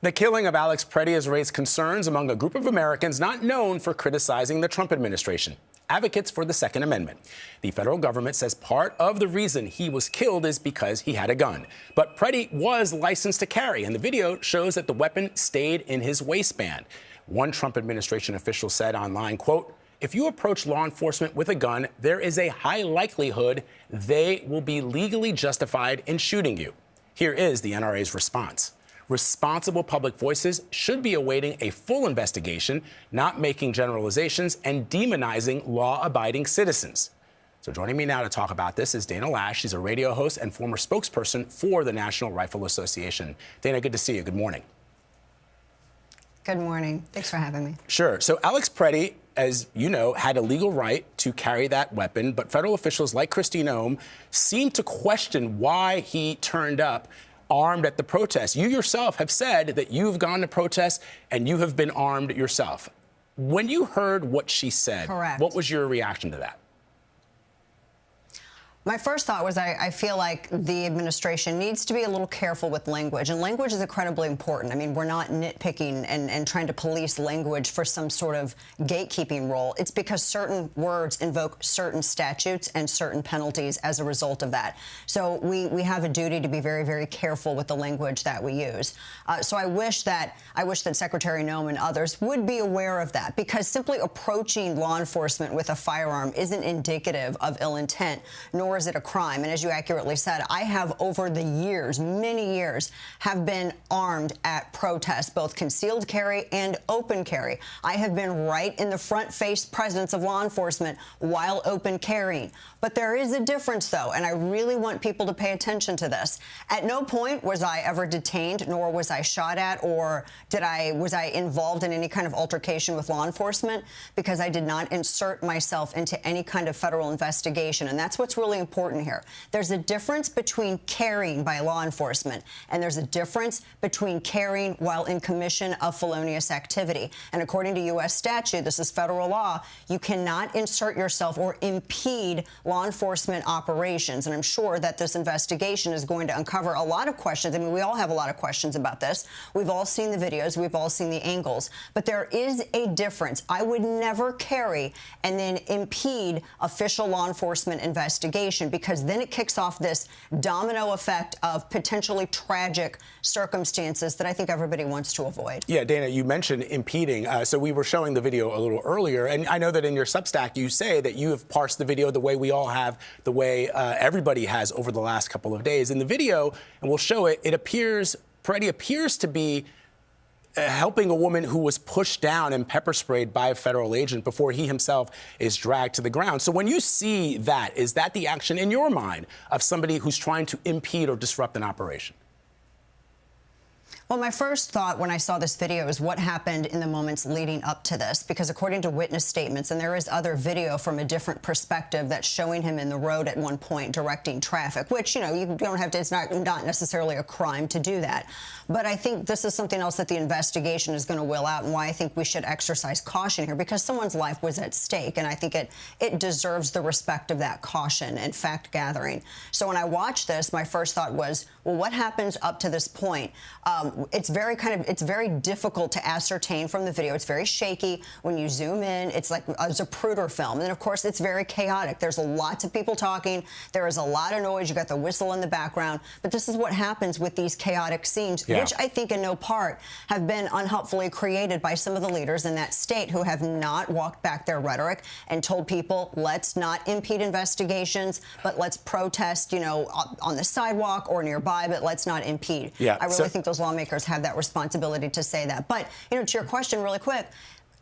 The killing of Alex Pretti has raised concerns among a group of Americans not known for criticizing the Trump administration, advocates for the Second Amendment. The federal government says part of the reason he was killed is because he had a gun. But Pretti was licensed to carry, and the video shows that the weapon stayed in his waistband. One Trump administration official said online, quote, "If you approach law enforcement with a gun, there is a high likelihood they will be legally justified in shooting you." Here is the NRA's response. Responsible public voices should be awaiting a full investigation, not making generalizations and demonizing law-abiding citizens. So joining me now to talk about this is Dana Loesch. She's a radio host and former spokesperson for the National Rifle Association. Dana, good to see you. Good morning. Good morning. Thanks for having me. Sure. So Alex Pretti, as you know, had a legal right to carry that weapon, but federal officials like Christine Ohm seem to question why he turned up armed at the protest. You yourself have said that you've gone to protests and you have been armed yourself. When you heard what she said, correct, what was your reaction to that? My first thought was I feel like the administration needs to be a little careful with language, and language is incredibly important. I mean, we're not nitpicking and trying to police language for some sort of gatekeeping role. It's because certain words invoke certain statutes and certain penalties as a result of that. So we have a duty to be very, very careful with the language that we use. So I wish that Secretary Noem and others would be aware of that, because simply approaching law enforcement with a firearm isn't indicative of ill intent, nor is it a crime. And as you accurately said, I have over the years, many years, have been armed at protests, both concealed carry and open carry. I have been right in the front face presence of law enforcement while open carrying. But there is a difference, though, and I really want people to pay attention to this. At no point was I ever detained, nor was I shot at, or was I involved in any kind of altercation with law enforcement, because I did not insert myself into any kind of federal investigation. And that's what's really important here. There's a difference between carrying by law enforcement, and there's a difference between carrying while in commission of felonious activity. And according to U.S. statute, this is federal law, you cannot insert yourself or impede law enforcement operations. And I'm sure that this investigation is going to uncover a lot of questions. I mean, we all have a lot of questions about this. We've all seen the videos. We've all seen the angles. But there is a difference. I would never carry and then impede official law enforcement investigation, because then it kicks off this domino effect of potentially tragic circumstances that I think everybody wants to avoid. Yeah, Dana, you mentioned impeding. So we were showing the video a little earlier, and I know that in your Substack you say that you have parsed the video the way we all have, the way everybody has over the last couple of days. In the video, and we'll show it, Pretti appears to be helping a woman who was pushed down and pepper sprayed by a federal agent before he himself is dragged to the ground. So when you see that, is that the action in your mind of somebody who's trying to impede or disrupt an operation? Well, my first thought when I saw this video is what happened in the moments leading up to this, because according to witness statements, and there is other video from a different perspective that's showing him in the road at one point directing traffic, which, you know, you don't have to, it's not necessarily a crime to do that. But I think this is something else that the investigation is going to will out, and why I think we should exercise caution here, because someone's life was at stake, and I think it deserves the respect of that caution and fact gathering. So when I watched this, my first thought was, well, what happens up to this point? It's very difficult to ascertain from the video. It's very shaky. When you zoom in, it's like a Zapruder film. And of course, it's very chaotic. There's lots of people talking. There is a lot of noise. You got the whistle in the background. But this is what happens with these chaotic scenes, which I think in no part have been unhelpfully created by some of the leaders in that state who have not walked back their rhetoric and told people, let's not impede investigations, but let's protest, you know, on the sidewalk or nearby, but let's not impede. Yeah, I really think those lawmakers have that responsibility to say that. But, you know, to your question really quick,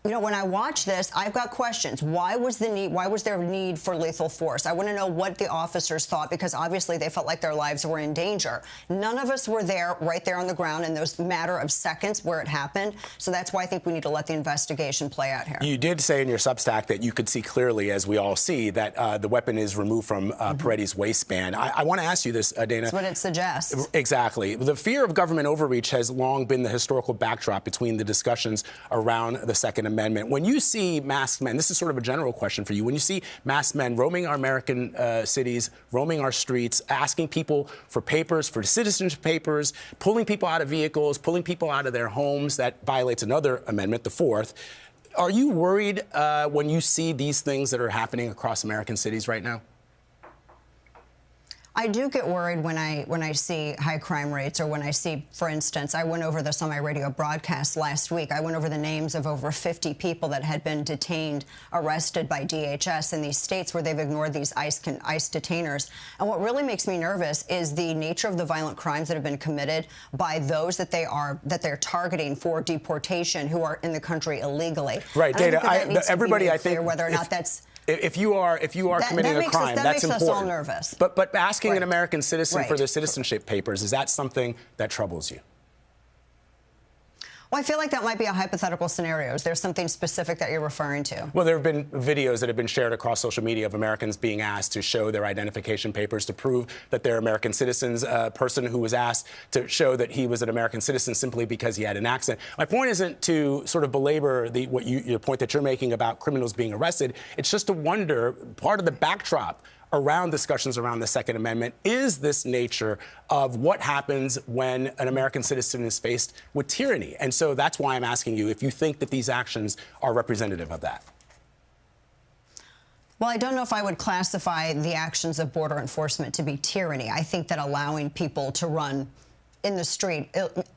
you know, when I watch this, I've got questions. Why was there a need for lethal force? I want to know what the officers thought, because obviously they felt like their lives were in danger. None of us were there, right there on the ground in those matter of seconds where it happened. So that's why I think we need to let the investigation play out here. You did say in your Substack that you could see clearly, as we all see, that the weapon is removed from Pretti's waistband. I want to ask you this, Dana. That's what it suggests. Exactly. The fear of government overreach has long been the historical backdrop between the discussions around the Second Amendment Amendment. When you see masked men, this is sort of a general question for you. When you see masked men roaming our American cities, roaming our streets, asking people for papers, for citizenship papers, pulling people out of vehicles, pulling people out of their homes, that violates another amendment, the fourth. Are you worried when you see these things that are happening across American cities right now? I do get worried when I see high crime rates, or when I see, for instance, I went over this on my radio broadcast last week. I went over the names of over 50 people that had been detained, arrested by DHS in these states where they've ignored these ICE detainers. And what really makes me nervous is the nature of the violent crimes that have been committed by those that they're targeting for deportation, who are in the country illegally. Right, Dana. Everybody, I think, whether or not that's. If you are committing a crime, that's important. That makes us all nervous. But asking an American citizen for their citizenship papers, is that something that troubles you? Well, I feel like that might be a hypothetical scenario. Is there something specific that you're referring to? Well, there have been videos that have been shared across social media of Americans being asked to show their identification papers to prove that they're American citizens. A person who was asked to show that he was an American citizen simply because he had an accent. My point isn't to sort of belabor the point that you're making about criminals being arrested. It's just to wonder, part of the backdrop around discussions around the Second Amendment is this nature of what happens when an American citizen is faced with tyranny. And so that's why I'm asking you if you think that these actions are representative of that. Well, I don't know if I would classify the actions of border enforcement to be tyranny. I think that allowing people to run in the street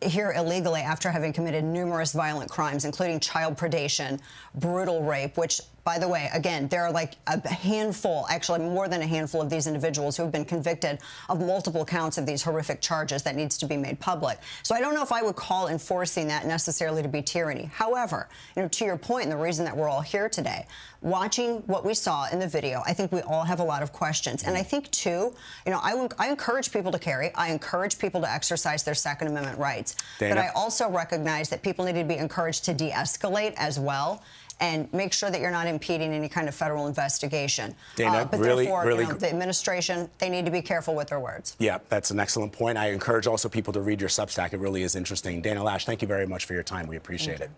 here illegally after having committed numerous violent crimes, including child predation, brutal rape, which, by the way, again, there are like a handful, actually more than a handful of these individuals who have been convicted of multiple counts of these horrific charges that needs to be made public. So I don't know if I would call enforcing that necessarily to be tyranny. However, to your point, and the reason that we're all here today, watching what we saw in the video, I think we all have a lot of questions. And I think, too, I encourage people to carry. I encourage people to exercise their Second Amendment rights. Dana. But I also recognize that people need to be encouraged to de-escalate as well, and make sure that you're not impeding any kind of federal investigation. Dana, but really, therefore, the administration, they need to be careful with their words. Yeah, that's an excellent point. I encourage also people to read your Substack. It really is interesting. Dana Loesch, thank you very much for your time. We appreciate it.